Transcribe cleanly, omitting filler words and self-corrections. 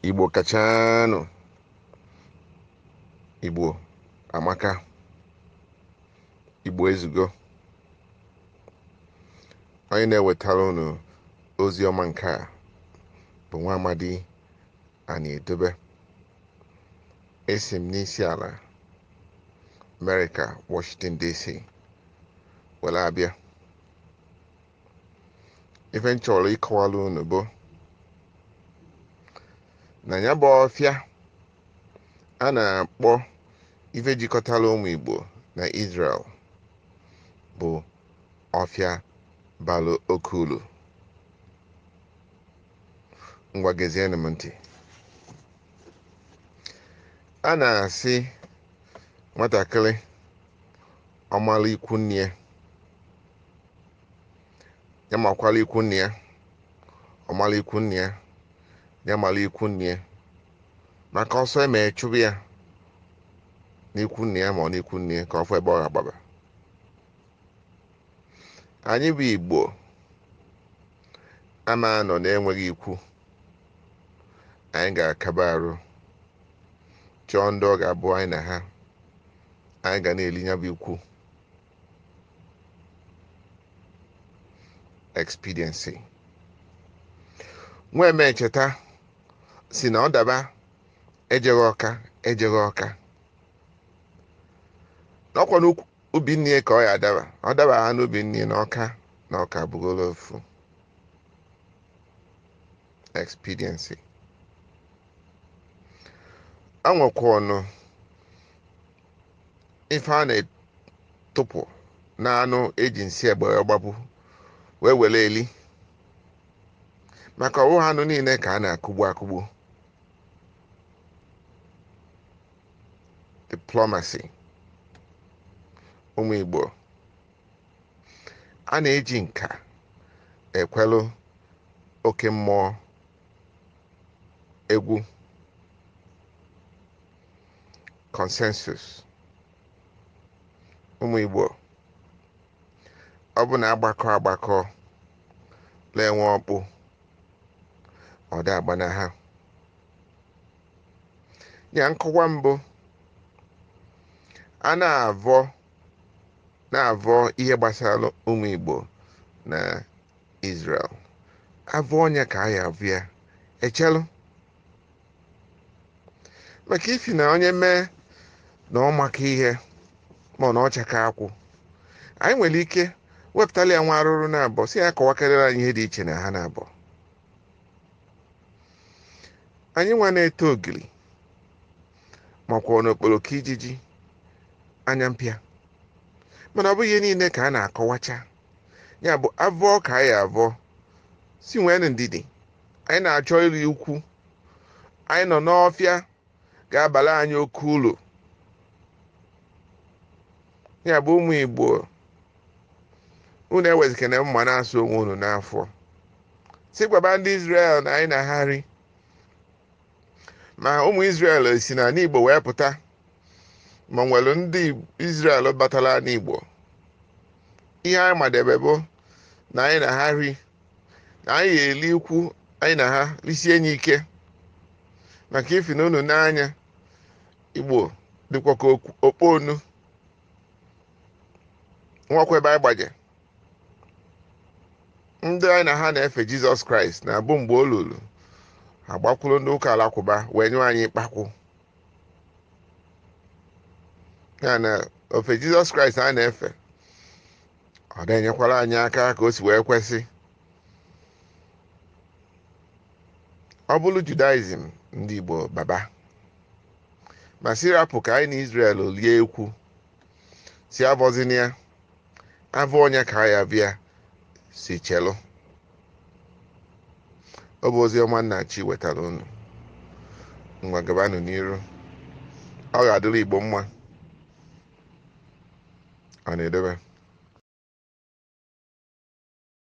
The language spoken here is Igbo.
Igbo kachanụ. Igbo amaka. Igbo ezugo. Onye na-ewetara unu ozi ọma nke a bụ nwa amadi Anedobe. Esi m n'isi ala America, Washington DC were abịa. Ife m chọrọ ịkọwara unu bụ na ya bụ ọfịa a na-akpọ ife jikọtara ụmụ Igbo na Israel bụ ọfịa bara oke uru. Ngwa gezienụ m ntị. A na-asị nwatakịrị ọmala ikwu nne ya, ya makwara ikwu nne ya, ọmala ikwu nne ya, ya mara ikwu nne ya, maka ọsọ eme chụbụ ya n'ikwu nne ya ma ọ n'ikwu nne ya ka ọ fụ ebe ọ ga-agbaba. Anyị bụ Igbo ama nọ na-enweghị ikwu. Anyị ga-akaba arụ chọọ ndị ọ ga-abụ anyị na ha, anyị ga na-eli ya bụ ikwu. Expediency. Nwa eme ncheta si na ọ daba ejeghị ọka n'ọkwa n'ubi nne ka ọ ya adaba. Ọ daba ha n'ubi nne na ọka bụgolo ofu. Expediency. A nwekwa ọnụ ife a na-etụpụ n'anụ eji nsị egbe gbapụ wee were eli, maka ọwụ anụ niile ka a na-akụgbu. Diplomacy. Ụmụ Igbo, a na-eji nka ekwelu oke mmụọ egwu. Consensus. Ụmụ Igbo, ọ bụ na agbakọ na-enwe ọkpụ, ọ dị agba na ha. Ya nkọwa mbụ, a na-avọ ihe gbasara ụmụ Igbo na Israel. Avọ onye ka a ya avụ ya echelu, maka ifi na onye mee na ọ maka ihe ma ọ na ọ chaka akwụ, anyị nwere ike wepụtala ya nwa arụrụ na-abọ si ya kọwakarịrị anyị ihe dị iche na ha na-abọ. Anyị nwa na-eto ogiri makwa n'okporoko ijiji anya mpịa, mana ọ bụ ihe niile ka a na-akọwacha. Ya bụ avọ ka anyị avọ si nwee ndidi. Anyị na-achọ iri ukwu, anyị nọ n'ọfịa ga-abala anyị oke uru. Ya bụ ụmụ Igbo, unu ewezikana mma na-asụ onwe unu n'afọ. Si gwaba ndị Israel na anyị na ha ri. Ma ụmụ Israel si na n'Igbo wee pụta, ma nwere ndị Israel batara n'Igbo. Ihe anyị madebe bụ na anyị na ha ri, na anyị ga-eli ikwu anyị na ha risie enyi ike, maka ifi na unu n'anya Igbo dịkwa ka okpo onu nwakwa ebe anyị gbaje. Ndị anyị na ha na-efe Jizọs Kraịst na-abụ mgbe o luru agbakwuru ndị ụka alakụba wee nye anyị ịkpakwụ. Ya na ofe Jizọs Kraịst a na-efe ọ na-enyekwara anyị aka ka o si wee kwesị. Ọ bụrụ Judaism, ndị Igbo baba, ma sirapụ ka anyị na Israel lie ekwu si avọzini ya, avọ onye ka ya bịa si chelu. Ọ bụ ozi ọma Nnachi wetara unu. Ngwa gabanụ n'iru. Ọ ga-adịrị Igbo mma. Ọ na-edobe.